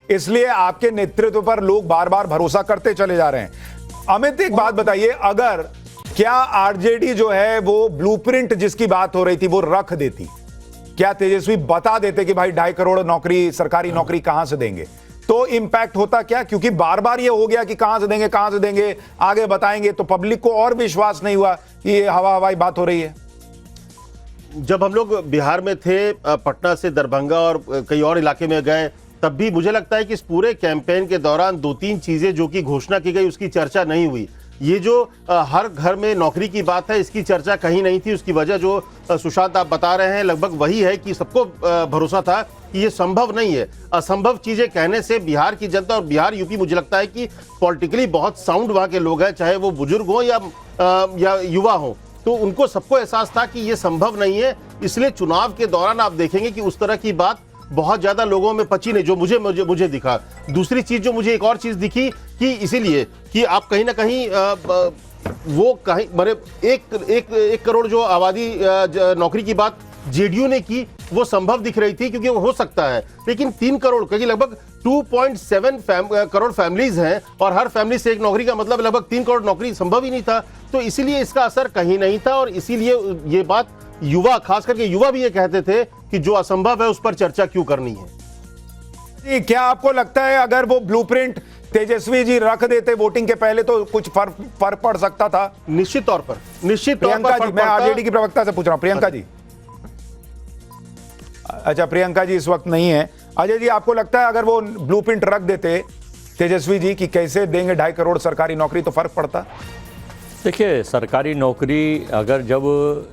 इसलिए आपके नेतृत्व पर लोग बार बार भरोसा करते चले जा रहे हैं। अमित, एक बात बताइए, अगर क्या आरजेडी जो है वो ब्लूप्रिंट जिसकी बात हो रही थी वो रख देती, क्या तेजस्वी बता देते कि भाई 2.5 करोड़ नौकरी, सरकारी नौकरी कहां से देंगे, तो इंपैक्ट होता क्या? क्योंकि बार बार ये हो गया कि कहां से देंगे, आगे बताएंगे, तो पब्लिक को और विश्वास नहीं हुआ कि ये हवाई बात हो रही है। जब हम लोग बिहार में थे, पटना से दरभंगा और कई और इलाके में गए, तब भी मुझे लगता है कि इस पूरे कैंपेन के दौरान 2-3 चीजें जो कि घोषणा की गई उसकी चर्चा नहीं हुई। ये जो हर घर में नौकरी की बात है, इसकी चर्चा कहीं नहीं थी। उसकी वजह जो सुशांत आप बता रहे हैं लगभग वही है कि सबको भरोसा था कि ये संभव नहीं है। असंभव चीजें कहने से बिहार की जनता और बिहार यूपी, मुझे लगता है कि पॉलिटिकली बहुत साउंड वहां के लोग हैं, चाहे वो बुजुर्ग हो या युवा हो, तो उनको सबको एहसास था कि ये संभव नहीं है। इसलिए चुनाव के दौरान आप देखेंगे कि उस तरह की बात बहुत ज्यादा लोगों में पची नहीं, जो मुझे दिखा। दूसरी चीज जो मुझे एक और चीज दिखी कि इसीलिए कि आप कहीं ना कहीं वो कहीं मेरे 1 करोड़ जो आबादी नौकरी की बात जेडीयू ने की वो संभव दिख रही थी, क्योंकि वो हो सकता है। लेकिन 3 करोड़, क्योंकि लगभग 2.7 करोड़ फैमिलीज हैं और हर फैमिली से एक नौकरी का मतलब लगभग 3 करोड़ नौकरी संभव ही नहीं था। तो इसीलिए इसका असर कहीं नहीं था, और इसीलिए ये बात युवा, खास करके युवा भी ये कहते थे कि जो असंभव है उस पर चर्चा क्यों करनी है। क्या आपको लगता है अगर वो ब्लूप्रिंट तेजस्वी जी रख देते वोटिंग के पहले तो कुछ फर्क पड़ सकता था? निश्चित तौर पर प्रियंका जी, मैं आरजेडी की प्रवक्ता से पूछ रहा हूं। प्रियंका जी, अच्छा प्रियंका जी इस वक्त नहीं है। अजय जी, आपको लगता है अगर वो ब्लूप्रिंट रख देते तेजस्वी जी कि कैसे देंगे 2.5 करोड़ सरकारी नौकरी, तो फर्क पड़ता? देखिए, सरकारी नौकरी अगर जब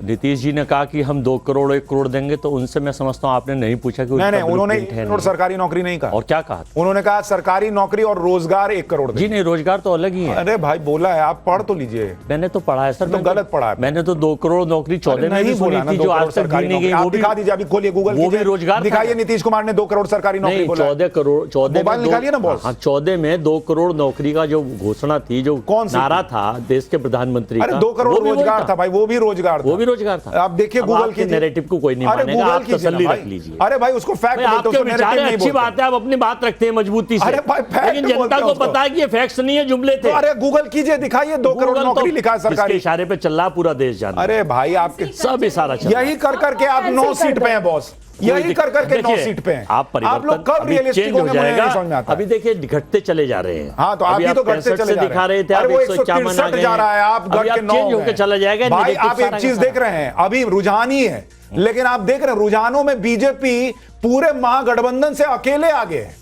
नीतीश जी ने कहा कि हम 2 करोड़ 1 करोड़ देंगे, तो उनसे मैं समझता हूं आपने नहीं पूछा कि नहीं, उन्होंने 1 करोड़ सरकारी नौकरी नहीं कहा। और क्या कहा? उन्होंने कहा सरकारी नौकरी और रोजगार 1 करोड़ जी नहीं, रोजगार तो अलग ही है। अरे भाई बोला है, आप पढ़ तो लीजिए। मैंने तो पढ़ा है सर, तो गलत पढ़ा है। मैंने तो 2 करोड़ नौकरी 14 में भी सुनी थी, जो आज तक दी नहीं गई। वो दिखा दीजिए, अभी खोलिए गूगल, वो भी रोजगार दिखाइए। नीतीश कुमार ने 2 करोड़ सरकारी नौकरी बोला। 14 करोड़, 14 मोबाइल निकालिए ना बॉस। 14 में 2 करोड़ नौकरी का जो घोषणा थी, जो नारा था देश के प्रधानमंत्री का, 2 करोड़ रोजगार था भाई, वो भी रोजगार था। आप देखिए गूगल की नैरेटिव को कोई नहीं मानेगा, आप तसल्ली रख लीजिए। अरे भाई उसको फैक्ट बोलते हैं, विचार अच्छी बात है, आप अपनी बात रखते हैं मजबूती से, लेकिन जनता को पता है कि ये फैक्ट्स नहीं है, जुमले थे। अरे गूगल कीजिए, दिखाइए 2 करोड़ नौकरी लिखा है सरकारी। इशारे पे चल रहा पूरा देश जाना। अरे भाई आपके सब इशारा चल रहा है। यही कर करके आप 9 सीट पे हैं बॉस, यही कर करके 9 सीट पे हैं। आप लोग कब रियलिस्टिक हो जाएगा? अभी देखिए घटते चले जा रहे हैं। हाँ, तो आप भी तो घटते चले दिखा रहे थे, आप 153 जा रहा है, आप घट के 9 होकर चला जाएगा। भाई आप एक चीज देख रहे हैं, अभी रुझान ही है, लेकिन आप देख रहे हैं रुझानों में बीजेपी पूरे महागठबंधन से अकेले आगे है।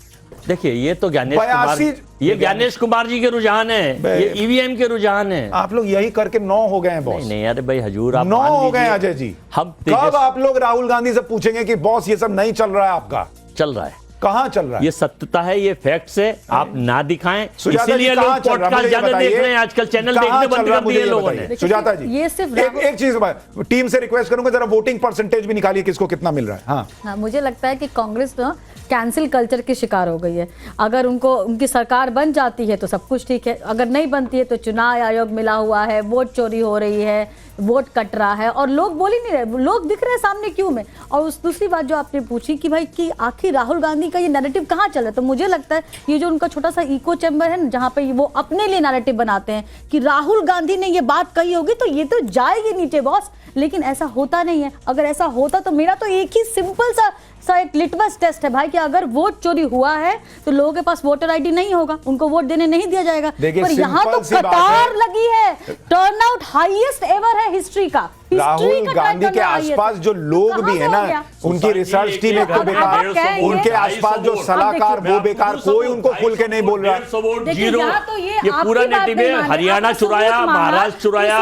देखिए ये तो ज्ञानेश कुमार जी के रुझान है, ये ईवीएम के रुझान है। आप लोग यही करके 9 हो गए हैं बॉस। नहीं अरे भाई हजूर, आप 9 हो गए अजय जी। हम कब आप लोग राहुल गांधी से पूछेंगे कि बॉस ये सब नहीं चल रहा है आपका? चल रहा है। कहां चल रहा है? ये सत्यता है, ये फैक्ट्स है, आप ना दिखाएं। इसीलिए लोग पॉडकास्ट ज्यादा देख रहे हैं आजकल, चैनल देखने बंद कर दिए लोगों ने। सुजाता जी, ये सिर्फ एक चीज टीम से रिक्वेस्ट करूंगा, जरा वोटिंग परसेंटेज भी निकालिए, किसको कितना मिल रहा है। हाँ, मुझे लगता है कि कांग्रेस ना कैंसिल कल्चर की शिकार हो गई है। अगर उनकी सरकार बन जाती है तो सब कुछ ठीक है, अगर नहीं बनती है तो चुनाव आयोग मिला हुआ है, वोट चोरी हो रही है, वोट कट रहा है और लोग बोल ही नहीं रहे, लोग दिख रहे हैं सामने क्यों में। और उस दूसरी बात जो आपने पूछी कि भाई कि आखिर राहुल गांधी का ये नैरेटिव कहाँ चल रहा है, तो मुझे लगता है ये जो उनका छोटा सा इको चैम्बर है ना, जहाँ पे वो अपने लिए नैरेटिव बनाते हैं कि राहुल गांधी ने ये बात कही होगी तो ये तो जाएगी नीचे बॉस, लेकिन ऐसा होता नहीं है। अगर ऐसा होता तो मेरा तो एक ही सिंपल सा एक लिटमस टेस्ट है भाई कि अगर वोट चोरी हुआ है तो लोगों के पास वोटर आईडी नहीं होगा, उनको वोट देने नहीं दिया जाएगा। पर यहाँ तो कतार लगी है, टर्नआउट हाईएस्ट एवर है हिस्ट्री का। राहुल गांधी के आसपास जो लोग भी है ना, उनकी रिसर्च टीम एक बेकार, उनके आसपास जो सलाहकार वो बेकार, कोई उनको खुल के नहीं बोल रहा। ये पूरा नेटिव है, हरियाणा चुराया, महाराष्ट्र चुराया,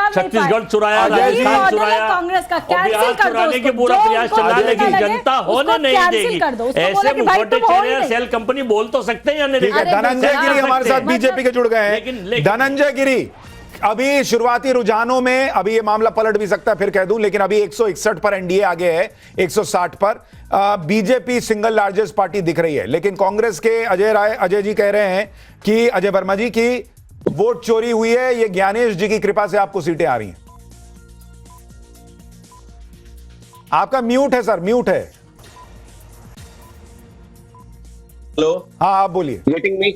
छत्तीसगढ़ चुराया, राजस्थान चुराया, कांग्रेस का चुराने के पूरा प्रयास चल रहा है, लेकिन जनता होने नहीं देगी। ऐसे मुखौटे चेहरे सेल कंपनी बोल तो सकते हैं। धनंजय गिरी हमारे साथ बीजेपी के जुड़ गए हैं। धनंजय गिरी, अभी शुरुआती रुझानों में अभी ये मामला पलट भी सकता है, फिर कह दूं, लेकिन अभी 161 पर एनडीए आगे है, 160 पर बीजेपी सिंगल लार्जेस्ट पार्टी दिख रही है। लेकिन कांग्रेस के अजय जी कह रहे हैं कि अजय वर्मा जी की वोट चोरी हुई है, ये ज्ञानेश जी की कृपा से आपको सीटें आ रही हैं। आपका म्यूट है सर, म्यूट है। हेलो, हाँ आप बोलिए। Getting me?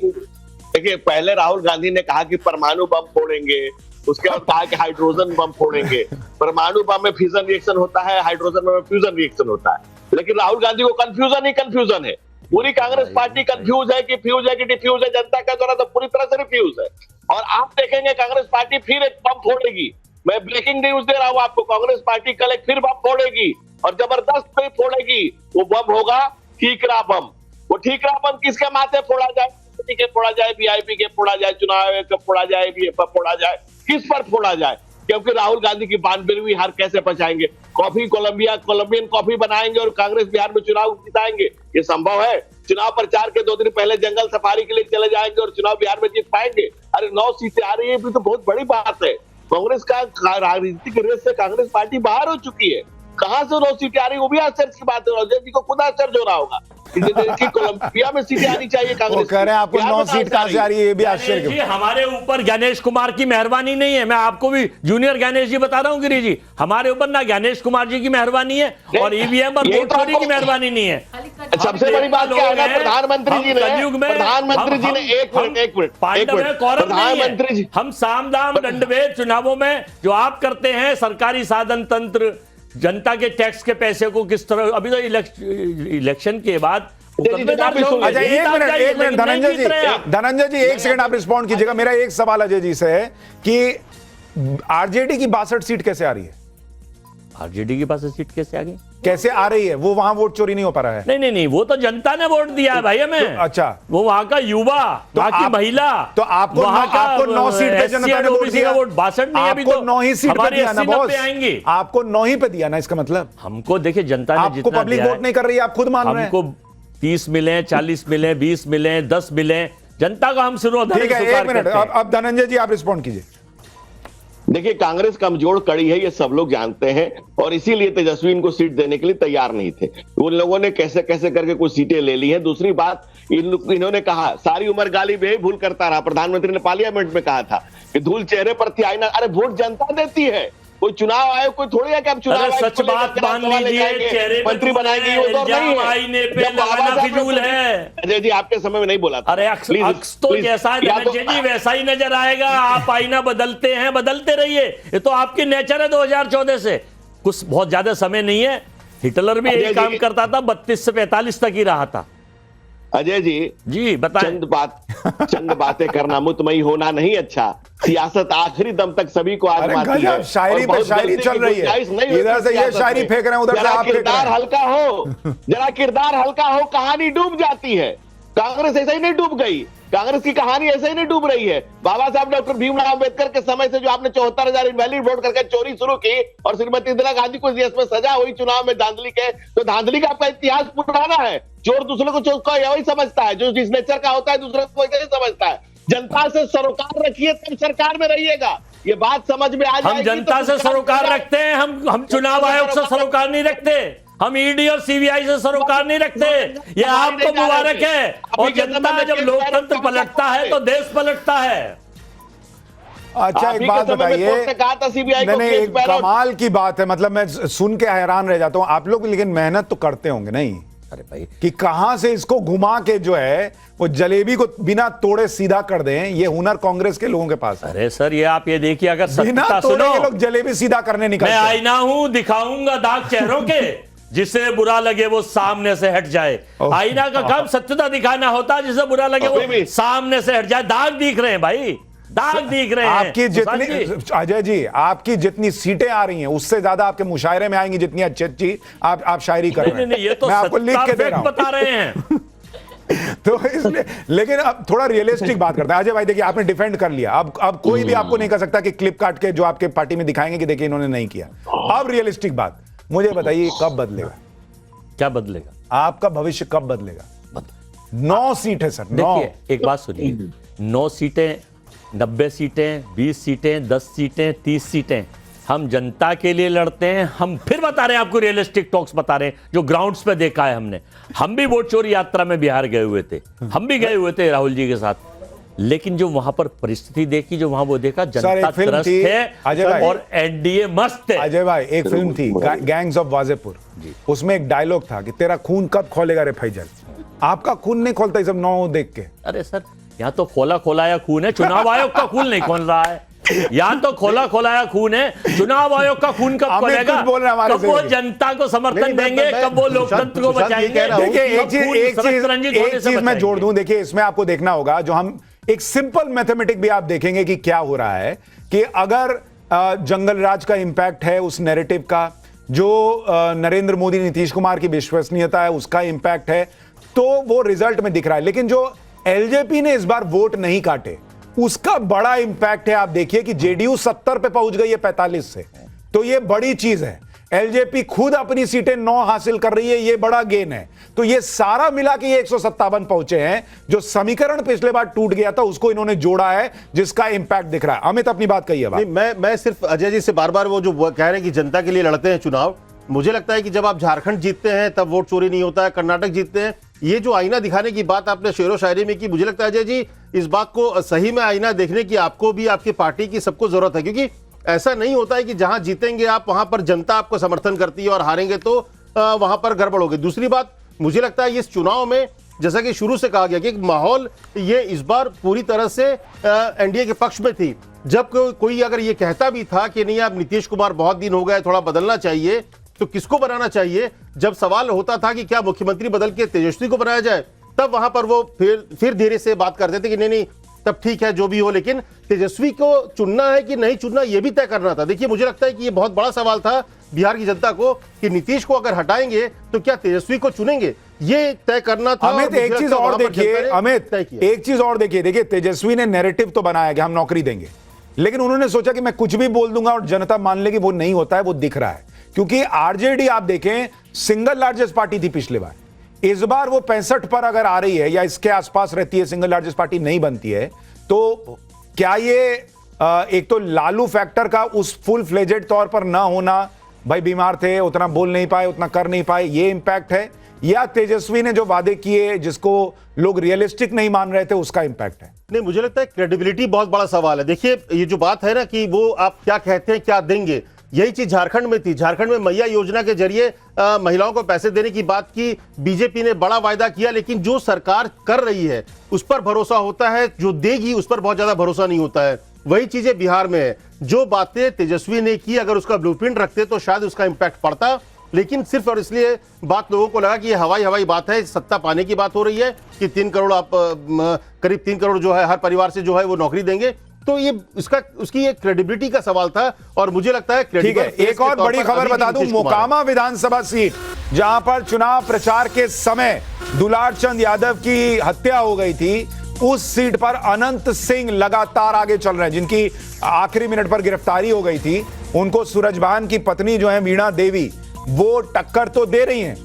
देखिए, पहले राहुल गांधी ने कहा कि परमाणु बम फोड़ेंगे, उसके बाद कहा कि हाइड्रोजन बम फोड़ेंगे। परमाणु बम में फ्यूजन रिएक्शन होता है, हाइड्रोजन में फ्यूजन रिएक्शन होता है। लेकिन राहुल गांधी को कंफ्यूजन ही कंफ्यूजन है। पूरी कांग्रेस पार्टी कंफ्यूज है कि फ्यूज है कि डिफ्यूज है, जनता का द्वारा तो पूरी तरह से रिफ्यूज है। और आप देखेंगे कांग्रेस पार्टी फिर एक बम फोड़ेगी। मैं ब्रेकिंग न्यूज दे रहा हूं आपको, कांग्रेस पार्टी कल एक फिर बम फोड़ेगी और जबरदस्त पे फोड़ेगी। वो बम होगा ठीकरा बम। वो ठीकरा बम किसके माथे फोड़ा जाए? के फोड़ा जाए, वीआईपी के फोड़ा जाए, चुनाव आयोग के फोड़ा जाए, बीएसएफ फोड़ा जाए, किस पर फोड़ा जाए? क्योंकि राहुल गांधी की 92वीं हार कैसे पचाएंगे? कॉफी कोलंबियन कॉफी बनाएंगे और कांग्रेस बिहार में चुनाव जिताएंगे? ये संभव है? चुनाव प्रचार के 2 दिन पहले जंगल सफारी के लिए चले जाएंगे और चुनाव बिहार में जीत पाएंगे? अरे 9 सीटें आ रही है, भी तो बहुत बड़ी बात है। कांग्रेस का राजनीतिक रेस से कांग्रेस पार्टी बाहर हो चुकी है। कहां से 9 सीटें आ रही, वो भी आश्चर्य की बात है। अजय जी को खुद आश्चर्य हो रहा होगा कि कोलंबिया में सीटें आनी चाहिए वो कांग्रेस। कह रहे हैं आपको 9 सीट कहां से आ रही है, ये भी आश्चर्य जी, की बात। हमारे ऊपर ज्ञानेश कुमार की मेहरबानी नहीं है। मैं आपको भी जूनियर ज्ञानेश जी बता रहा हूं गिरी जी, हमारे ऊपर ना ज्ञानेश कुमार जी की मेहरबानी है और ईवीएम और ये वोट तो चोरी की आपको- मेहरबानी नहीं है। सबसे बड़ी बात क्या है ना, प्रधानमंत्री जी ने कलयुग में प्रधानमंत्री जी ने एक मिनट पांडव है, कौरव नहीं प्रधानमंत्री है। जी हम साम दाम दंडभेद चुनावों में जो आप करते हैं, सरकारी साधन तंत्र, जनता के टैक्स के पैसे को किस तरह, अभी तो इलेक्शन के बाद अच्छा, एक मिनट धनंजय जी 1 सेकंड आप रिस्पॉन्ड कीजिएगा। मेरा एक सवाल अजय जी से है कि आरजेडी की 62 सीट कैसे आ रही है? आरजेडी के पास सीट कैसे आ गई? कैसे आ रही है? वो वहां वोट चोरी नहीं हो पा रहा है? नहीं, वो तो जनता ने वोट दिया है भाई हमें। अच्छा, वो वहां का युवा, वहां की महिला, तो आपको वहां का आपको 9 सीट पे जनता ने वोट दिया। वोट 62 नहीं, अभी आपको तो 9 ही सीट पे हमारे दिया ना 80-90 बॉस, आएंगे। आपको 9 ही पे दिया ना, इसका मतलब हमको देखिए जनता ने आपको जितना पब्लिक दिया वोट नहीं कर रही है, आप खुद मान रहे हैं। हमको 30 मिले, 40 मिले, 20 मिले, 10 मिले, जनता को हम सिरोधार्य ठीक है, स्वीकार 1 मिनट करते हैं। अब धनंजय जी आप रिस्पॉन्ड कीजिए। देखिए, कांग्रेस कमजोर कड़ी है, ये सब लोग जानते हैं और इसीलिए तेजस्वी इनको सीट देने के लिए तैयार नहीं थे। उन लोगों ने कैसे कैसे करके कुछ सीटें ले ली हैं। दूसरी बात, इन्होंने कहा सारी उम्र गाली में ही भूल करता रहा। प्रधानमंत्री ने पार्लियामेंट में कहा था कि धूल चेहरे पर थी आईना। अरे वोट जनता देती है, कोई चुनाव आयोग कोई थोड़ी है कि आप चुनाव अरे सच बात मान लीजिए, चेहरे पे मंत्री बनाएंगे, वो तो नहीं इल्जाम है। आईने पे जब बाबा लगाना साहब ने फिजूल है। अजय जी आपके समय में नहीं बोला था। अरे अक्स Please, तो please, जैसा है या तो- धनंजय जी वैसा ही नजर आएगा। आप आईना बदलते हैं, बदलते रहिए, ये तो आपकी नेचर है 2014 से। कुछ बहुत ज्यादा समय नहीं है। हिटलर भी अजय यही जी- काम करता था, 32 से 45 तक ही रहा था। अजय जी बताएं। चंद बातें करना, मुतमई होना नहीं अच्छा। सियासत आखिरी दम तक सभी को अरे आजमाती गजब, है। शायरी और पे बहुत शायरी जल्दी चल की रही है। गुंजाइश नहीं होती इधर से ये सियासत शायरी में। फेंक रहे हैं, उधर से जरा आप फेंक रहे किरदार हैं। हल्का हो, जरा किरदार हल्का हो, कहानी डूब जाती है। कांग्रेस ऐसे ही नहीं डूब गई, कांग्रेस की कहानी ऐसे ही नहीं डूब रही है। बाबा साहब डॉक्टर भीमराव अंबेडकर के समय से जो आपने 74,000 इनवैलिड वोट करके चोरी शुरू की और श्रीमती इंदिरा गांधी को इसमें सजा हुई चुनाव में धांधली के, तो धांधली का आपका इतिहास पुराना है। चोर दूसरे को चोर का यही समझता है, जो जिस नेचर का होता है दूसरे को वैसे ही समझता है। जनता से सरोकार रखिए तब सरकार में रहिएगा, ये बात समझ में आ जाएगी। हम जनता तो से सरोकार रखते हैं, हम चुनाव आयोग से सरोकार नहीं रखते, हम ईडी और सीबीआई से सरोकार नहीं रखते। ये आपको मुबारक है। और जनता जब लोकतंत्र पलटता है तो देश पलटता है। अच्छा एक बात बताइए, कहा था सीबीआई नहीं एक कमाल की बात है, मतलब मैं सुन के हैरान रह जाता हूं। आप लोग लेकिन मेहनत तो करते होंगे नहीं? अरे भाई, कि कहां से इसको घुमा के जो है वो जलेबी को बिना तोड़े सीधा कर दें, ये हुनर कांग्रेस के लोगों के पास है। अरे सर, ये आप ये देखिए, अगर बिना सत्ता तोड़े सुनो, ये लोग जलेबी सीधा करने निकलते मैं हैं। आईना हूं, दिखाऊंगा दाग चेहरों के, जिसे बुरा लगे वो सामने से हट जाए। आईना का काम सत्यता दिखाना होता है, जिसे बुरा लगे वो सामने से हट जाए। दाग दिख रहे हैं भाई, दाग दिख रहे हैं। आपकी जितनी अजय जी आपकी जितनी सीटें आ रही हैं उससे ज्यादा आपके मुशायरे में आएंगी जितनी अच्छी आप शायरी कर रहे हैं। नहीं, ये तो मैं आपको लिख के दे रहा हूं। बता रहे हैं। तो इसलिए, लेकिन अब थोड़ा रियलिस्टिक बात करते हैं। अजय भाई देखिए, आपने डिफेंड कर लिया, अब कोई भी आपको नहीं कह सकता कि क्लिप काट के जो आपके पार्टी में दिखाएंगे कि देखिए इन्होंने नहीं किया। अब रियलिस्टिक बात मुझे बताइए, कब बदलेगा? क्या बदलेगा? आपका भविष्य कब बदलेगा? 9 सीट है सर, 9। देखिए एक बात सुनिए, 9 सीटें, 90 सीटें, 20 सीटें, 10 सीटें, 30 सीटें, हम जनता के लिए लड़ते हैं। हम फिर बता रहे हैं आपको, रियलिस्टिक टॉक्स बता रहे हैं जो ग्राउंड्स पे देखा है हमने। हम भी वोट चोरी यात्रा में बिहार गए हुए थे, हम भी गए हुए थे राहुल जी के साथ, लेकिन जो वहां पर परिस्थिति देखी, जो वहां वो देखा, जनता त्रस्त है और एनडीए मस्त है। अजय भाई एक फिल्म थी गैंग्स ऑफ वाजेपुर, उसमें एक डायलॉग था कि तेरा खून कब खोलेगा रे फैजल। आपका खून नहीं खोलता ये सब 9 देख के। अरे सर, यहाँ तो खोला खोलाया खून है, चुनाव आयोग का खून नहीं खोल रहा है। यहाँ तो खोला खोलाया खून है, चुनाव आयोग का खून कब अमित खोलेगा? कुछ बोल रहे हैं हमारे कब वो से। जनता को नहीं, समर्थन देंगे, कब वो लोकतंत्र को सुशांत ये बचाएंगे? कह रहा हूं। देखिए एक कब खून रंजित होने से चीज मैं जोड़ बचाएंगे? दूं। देखिए इसमें आपको देखना होगा, जो हम एक सिंपल मैथमेटिक भी आप देखेंगे कि क्या हो रहा है कि अगर जंगल राज का इंपैक्ट है उस नैरेटिव का, जो नरेंद्र मोदी नीतीश कुमार की विश्वसनीयता है उसका इंपैक्ट है, तो वो रिजल्ट में दिख रहा है। लेकिन जो एलजेपी ने इस बार वोट नहीं काटे उसका बड़ा इंपैक्ट है। आप देखिए कि जेडीयू 70 पे पहुंच गई है 45 से, तो ये बड़ी चीज है। एलजेपी खुद अपनी सीटें 9 हासिल कर रही है, ये बड़ा गेन है। तो ये सारा मिला के ये 157 पहुंचे हैं। जो समीकरण पिछले बार टूट गया था उसको इन्होंने जोड़ा है, जिसका इंपैक्ट दिख रहा है। अमित अपनी बात कहिए। नहीं, मैं सिर्फ अजय जी से बार बार वो जो कह रहे हैं कि जनता के लिए लड़ते हैं चुनाव, मुझे लगता है कि जब आप झारखंड जीतते हैं तब वोट चोरी नहीं होता है, कर्नाटक जीतते हैं, ये जो आईना दिखाने की बात आपने शेरो शायरी में की, मुझे लगता है अजय जी इस बात को सही में आईना देखने की आपको भी, आपकी पार्टी की, सबको जरूरत है। क्योंकि ऐसा नहीं होता है कि जहां जीतेंगे आप वहां पर जनता आपको समर्थन करती है और हारेंगे तो वहां पर गड़बड़ होगी। दूसरी बात, मुझे लगता है इस चुनाव में जैसा कि शुरू से कहा गया कि माहौल ये इस बार पूरी तरह से एनडीए के पक्ष में थी। जब कोई अगर ये कहता भी था कि नहीं आप नीतीश कुमार बहुत दिन हो गए, थोड़ा बदलना चाहिए, तो किसको बनाना चाहिए? जब सवाल होता था कि क्या मुख्यमंत्री बदल के तेजस्वी को बनाया जाए, तब वहां पर वो फिर धीरे से बात करते थे कि नहीं तब ठीक है जो भी हो, लेकिन तेजस्वी को चुनना है कि नहीं चुनना ये भी तय करना था। देखिए मुझे लगता है कि ये बहुत बड़ा सवाल था बिहार की जनता को कि नीतीश को अगर हटाएंगे तो क्या तेजस्वी को चुनेंगे, ये तय करना था। अमित एक चीज और देखिए, अमित एक चीज और देखिए, देखिए तेजस्वी ने नैरेटिव तो बनाया कि हम नौकरी देंगे, लेकिन उन्होंने सोचा कि मैं कुछ भी बोल दूंगा और जनता मान लेगी, वो नहीं होता है, वो दिख रहा है। क्योंकि आरजेडी आप देखें सिंगल लार्जेस्ट पार्टी थी पिछले बार, इस बार वो 65 पर अगर आ रही है या इसके आसपास रहती है, सिंगल लार्जेस्ट पार्टी नहीं बनती है, तो क्या ये एक तो लालू फैक्टर का उस फुल फ्लेजेड तौर पर ना होना, भाई बीमार थे उतना बोल नहीं पाए, उतना कर नहीं पाए, ये इंपैक्ट है, या तेजस्वी ने जो वादे किए जिसको लोग रियलिस्टिक नहीं मान रहे थे उसका इंपैक्ट है? नहीं, मुझे लगता है क्रेडिबिलिटी बहुत बड़ा सवाल है। देखिए ये जो बात है ना कि वो आप क्या कहते हैं क्या देंगे, यही चीज झारखंड में थी। झारखंड में मैया योजना के जरिए महिलाओं को पैसे देने की बात की, बीजेपी ने बड़ा वायदा किया, लेकिन जो सरकार कर रही है उस पर भरोसा होता है, जो देगी उस पर बहुत ज्यादा भरोसा नहीं होता है। वही चीजें बिहार में है। जो बातें तेजस्वी ने की अगर उसका ब्लूप्रिंट रखते तो शायद उसका इंपैक्ट पड़ता, लेकिन सिर्फ और इसलिए बात लोगों को लगा कि ये हवाई बात है, सत्ता पाने की बात हो रही है कि 3 करोड़ आप करीब 3 करोड़ जो है हर परिवार से जो है वो नौकरी देंगे, तो ये उसकी एक क्रेडिबिलिटी का सवाल था। और मुझे लगता है ठीक है, एक और बड़ी खबर बता दूं, मोकामा विधानसभा सीट जहां पर चुनाव प्रचार के समय दुलार चंद यादव की हत्या हो गई थी, उस सीट पर अनंत सिंह लगातार आगे चल रहे हैं, जिनकी आखिरी मिनट पर गिरफ्तारी हो गई थी। उनको सूरजभान की पत्नी जो है वीणा देवी, वो टक्कर तो दे रही हैं,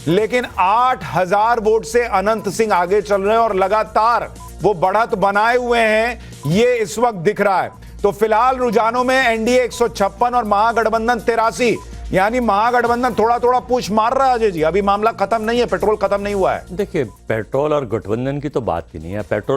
लेकिन 8000 वोट से अनंत सिंह आगे चल रहे हैं और लगातार वो बढ़त बनाए हुए हैं, ये इस वक्त दिख रहा है। तो फिलहाल रुझानों में एनडीए 156 और महागठबंधन 83, यानी महागठबंधन थोड़ा थोड़ा पुश मार रहा है अजय जी। अभी मामला खत्म नहीं है, पेट्रोल खत्म नहीं हुआ है। देखिए पेट्रोल और गठबंधन की तो बात ही नहीं है। पेट्रोल